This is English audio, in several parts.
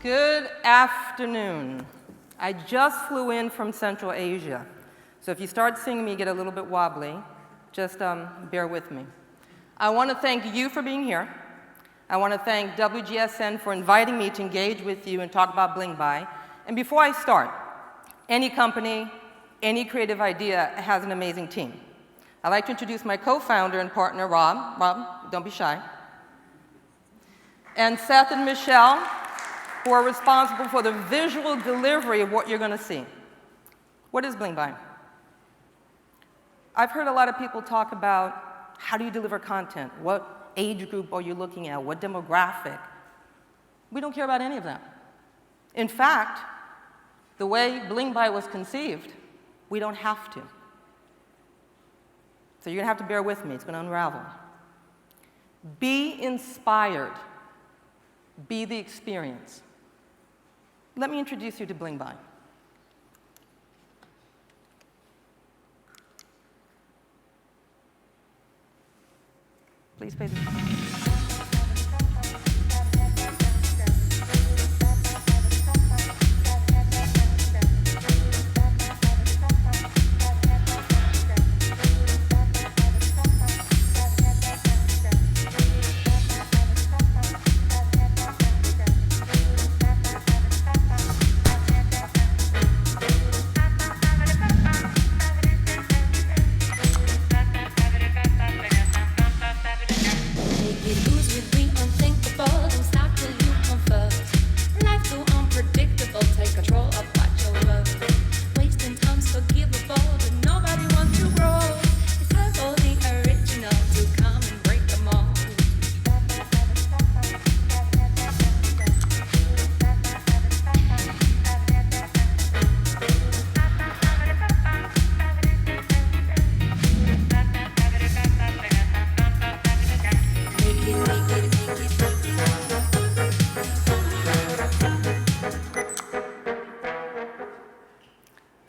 Good afternoon. I just flew in from Central Asia, so if you start seeing me get a little bit wobbly, just bear with me. I want to thank you for being here. I want to thank WGSN for inviting me to engage with you and talk about Blingby. And before I start, any company, any creative idea has an amazing team. I'd like to introduce my co-founder and partner, Rob. Rob, don't be shy. And Seth and Michelle, who are responsible for the visual delivery of what you're going to see. What is Blingby? I've heard a lot of people talk about how do you deliver content? What age group are you looking at? What demographic? We don't care about any of that. In fact, the way Blingby was conceived, we don't have to. So you're going to have to bear with me. It's going to unravel. Be inspired. Be the experience. Let me introduce you to Blingby. Please pay attention.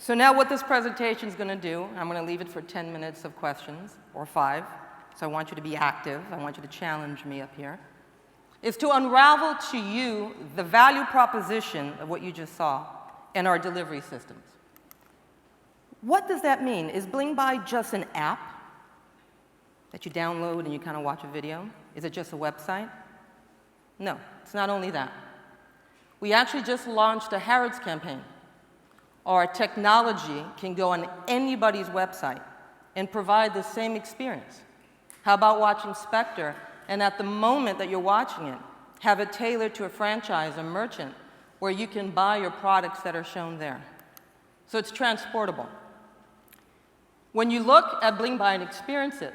So now what this presentation is going to do, I'm going to leave it for 10 minutes of questions, or 5. So I want you to be active. I want you to challenge me up here. Is to unravel to you the value proposition of what you just saw in our delivery systems. What does that mean? Is Blingby just an app that you download and you kind of watch a video? Is it just a website? No, it's not only that. We actually just launched a Harrods campaign. Our technology can go on anybody's website and provide the same experience. How about watching Spectre, and at the moment that you're watching it, have it tailored to a franchise or merchant where you can buy your products that are shown there. So it's transportable. When you look at Blingby and experience it,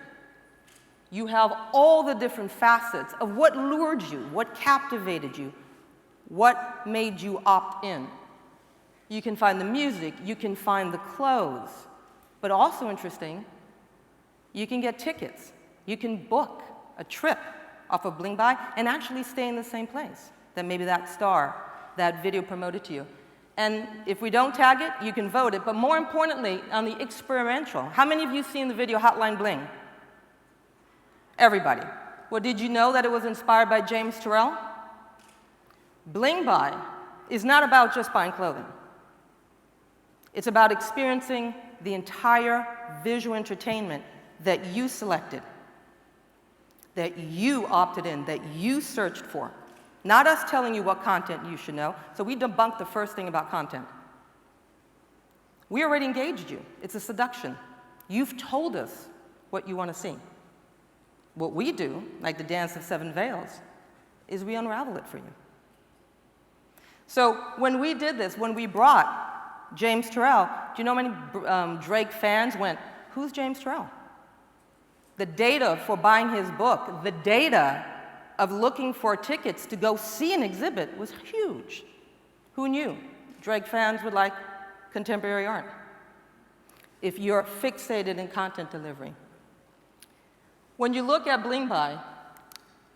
you have all the different facets of what lured you, what captivated you, what made you opt in. You can find the music, you can find the clothes, but also interesting, you can get tickets. You can book a trip off of Blingby and actually stay in the same place that maybe that star, that video promoted to you. And if we don't tag it, you can vote it, but more importantly, on the experiential. How many of you seen the video Hotline Bling? Everybody. Well, did you know that it was inspired by James Turrell? Blingby is not about just buying clothing. It's about experiencing the entire visual entertainment that you selected, that you opted in, that you searched for. Not us telling you what content you should know. So we debunked the first thing about content. We already engaged you. It's a seduction. You've told us what you want to see. What we do, like the Dance of Seven Veils, is we unravel it for you. So when we did this, when we brought James Turrell, do you know how many Drake fans went, who's James Turrell? The data for buying his book, the data of looking for tickets to go see an exhibit was huge. Who knew? Drake fans would like contemporary art. If you're fixated in content delivery. When you look at Blingby,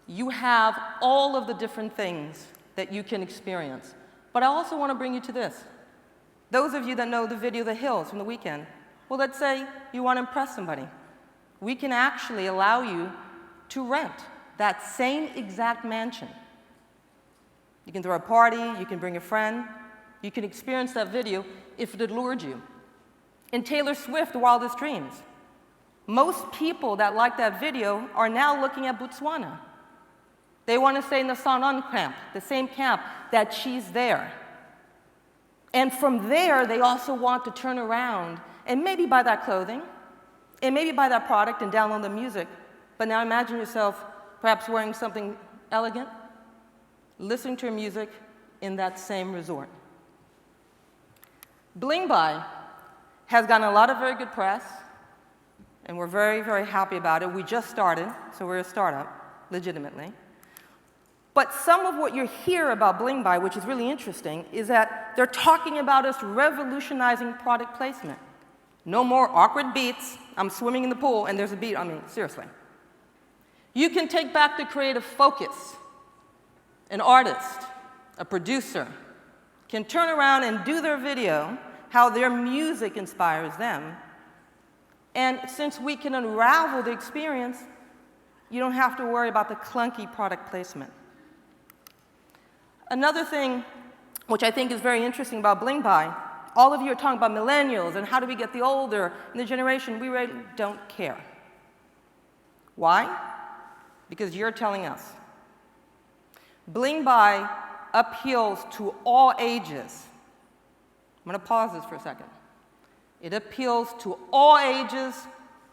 you have all of the different things that you can experience. But I also want to bring you to this. Those of you that know the video The Hills from the weekend, well, let's say you want to impress somebody. We can actually allow you to rent that same exact mansion You can throw a party, you can bring a friend, you can experience that video if it allured you. In Taylor Swift, Wildest Dreams, most people that like that video are now looking at Botswana. They want to stay in the Sanan camp, the same camp that she's there. And from there, they also want to turn around and maybe buy that clothing, and maybe buy that product and download the music. But now imagine yourself perhaps wearing something elegant, listening to your music in that same resort. Blingby has gotten a lot of very good press, and we're very, very happy about it. We just started, so we're a startup, legitimately. But some of what you hear about Blingby, which is really interesting, is that they're talking about us revolutionizing product placement. No more awkward beats. I'm swimming in the pool, and there's a beat. I mean, seriously. You can take back the creative focus. An artist, a producer, can turn around and do their video how their music inspires them. And since we can unravel the experience, you don't have to worry about the clunky product placement. Another thing which I think is very interesting about Blingby, all of you are talking about millennials and how do we get the older and the generation. We really don't care. Why? Because you're telling us. Blingby appeals to all ages. I'm going to pause this for a second. It appeals to all ages,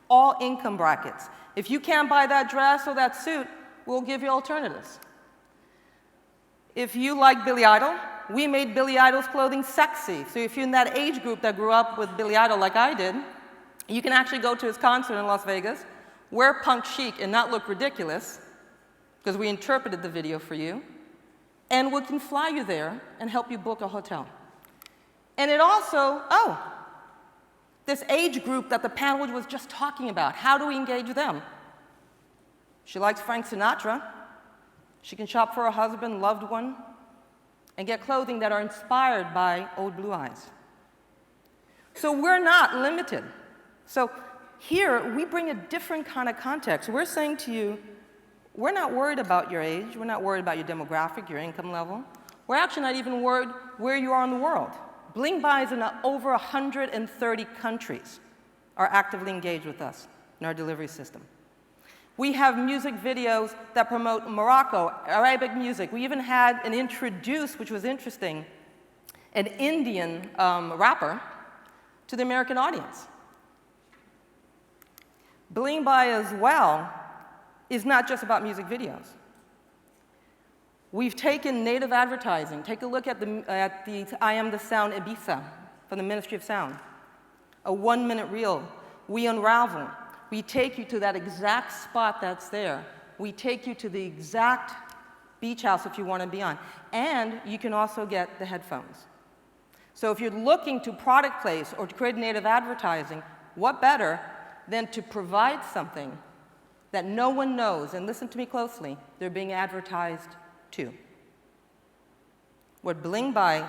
all income brackets. If you can't buy that dress or that suit, we'll give you alternatives. If you like Billy Idol, we made Billy Idol's clothing sexy. So if you're in that age group that grew up with Billy Idol like I did, you can actually go to his concert in Las Vegas, wear punk chic and not look ridiculous, because we interpreted the video for you, and we can fly you there and help you book a hotel. And it also, this age group that the panel was just talking about, how do we engage them? She likes Frank Sinatra. She can shop for her husband, loved one, and get clothing that are inspired by Old Blue Eyes. So we're not limited. So here, we bring a different kind of context. We're saying to you, we're not worried about your age. We're not worried about your demographic, your income level. We're actually not even worried where you are in the world. Blingby is in over 130 countries are actively engaged with us in our delivery system. We have music videos that promote Morocco, Arabic music. We even had an introduce, which was interesting, an Indian rapper to the American audience. Blingby as well is not just about music videos. We've taken native advertising. Take a look at the I Am the Sound Ibiza from the Ministry of Sound. A 1-minute reel. We unravel. We take you to that exact spot that's there. We take you to the exact beach house if you want to be on. And you can also get the headphones. So if you're looking to product place or to create native advertising, what better than to provide something that no one knows, and listen to me closely, they're being advertised to. What Blingby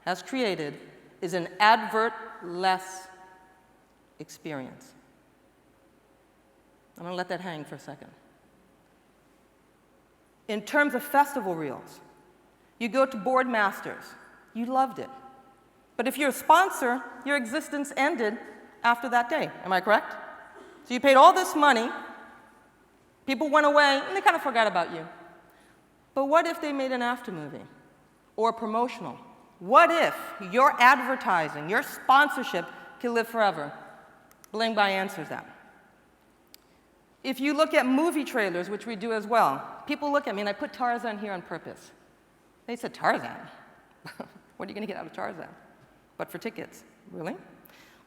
has created is an advert-less experience. I'm going to let that hang for a second. In terms of festival reels, you go to Boardmasters. You loved it. But if you're a sponsor, your existence ended after that day. Am I correct? So you paid all this money, people went away, and they kind of forgot about you. But what if they made an after movie or a promotional? What if your advertising, your sponsorship can live forever? Blingby answers that. If you look at movie trailers, which we do as well, people look at me, and I put Tarzan here on purpose. They said, Tarzan? What are you going to get out of Tarzan? But for tickets. Really?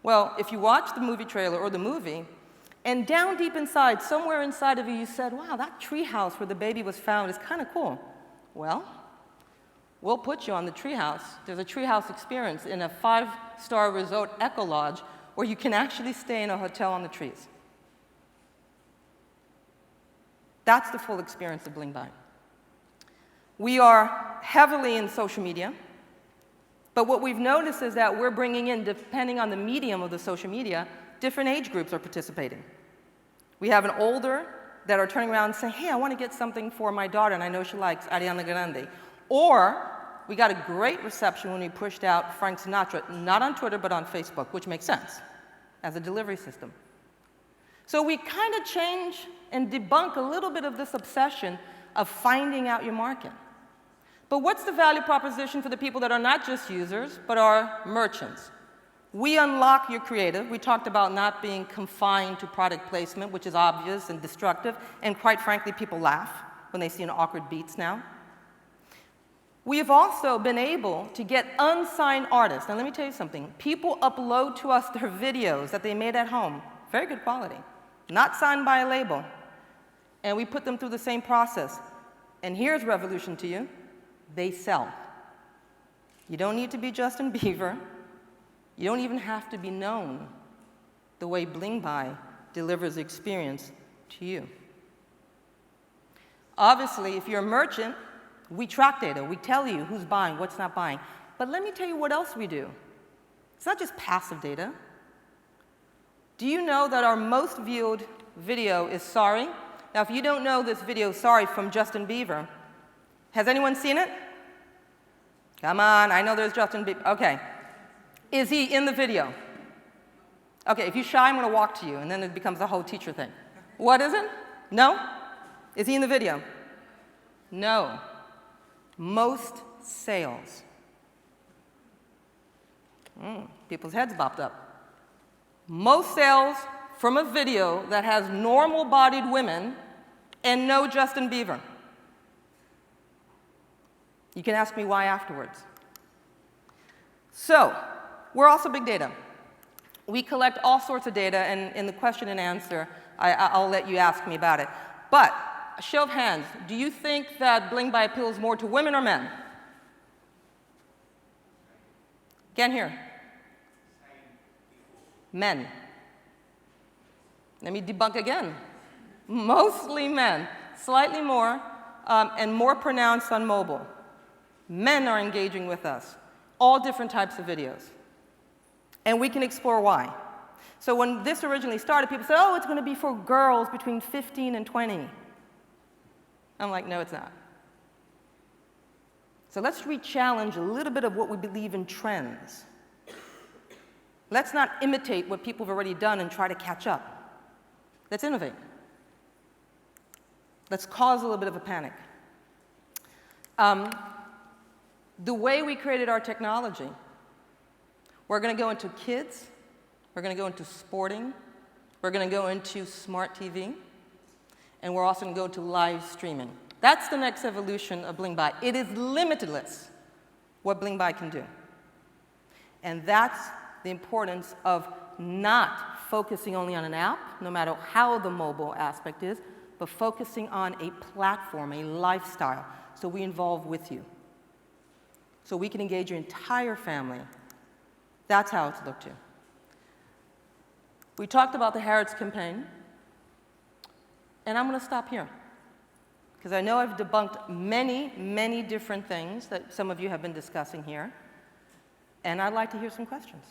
Well, if you watch the movie trailer or the movie, and down deep inside, somewhere inside of you, you said, wow, that treehouse where the baby was found is kind of cool. Well, we'll put you on the treehouse. There's a treehouse experience in a 5-star resort eco lodge where you can actually stay in a hotel on the trees. That's the full experience of Blingby. We are heavily in social media, but what we've noticed is that we're bringing in, depending on the medium of the social media, different age groups are participating. We have an older that are turning around and saying, hey, I want to get something for my daughter, and I know she likes Ariana Grande. Or we got a great reception when we pushed out Frank Sinatra, not on Twitter, but on Facebook, which makes sense as a delivery system. So we kind of change and debunk a little bit of this obsession of finding out your market. But what's the value proposition for the people that are not just users, but are merchants? We unlock your creative. We talked about not being confined to product placement, which is obvious and destructive, and quite frankly, people laugh when they see an awkward Beats now. We have also been able to get unsigned artists. Now let me tell you something. People upload to us their videos that they made at home, very good quality, not signed by a label, and we put them through the same process. And here's revolution to you. They sell. You don't need to be Justin Bieber. You don't even have to be known the way Blingby delivers experience to you. Obviously, if you're a merchant, we track data. We tell you who's buying, what's not buying. But let me tell you what else we do. It's not just passive data. Do you know that our most viewed video is Sorry? Now, if you don't know this video, Sorry, from Justin Bieber, has anyone seen it? Come on, I know there's Justin Bieber. Okay. Is he in the video? Okay, if you're shy, I'm going to walk to you, and then it becomes a whole teacher thing. What is it? No? Is he in the video? No. Most sales. People's heads bopped up. Most sales from a video that has normal-bodied women and no Justin Bieber. You can ask me why afterwards. So, we're also big data. We collect all sorts of data, and in the question and answer, I'll let you ask me about it. But, a show of hands, do you think that Blingby appeals more to women or men? Can't hear. Men. Let me debunk again. Mostly men, slightly more, and more pronounced on mobile. Men are engaging with us, all different types of videos. And we can explore why. So when this originally started, people said, oh, it's going to be for girls between 15 and 20. I'm like, no, it's not. So let's re-challenge a little bit of what we believe in trends. Let's not imitate what people have already done and try to catch up. Let's innovate. Let's cause a little bit of a panic. The way we created our technology, we're going to go into kids, we're going to go into sporting, we're going to go into smart TV, and we're also going to go to live streaming. That's the next evolution of Blingby. It is limitless what Blingby can do. And that's the importance of not focusing only on an app, no matter how the mobile aspect is, but focusing on a platform, a lifestyle, so we involve with you. So we can engage your entire family. That's how it's looked to. We talked about the Harrods campaign, and I'm going to stop here, because I know I've debunked many, many different things that some of you have been discussing here, and I'd like to hear some questions.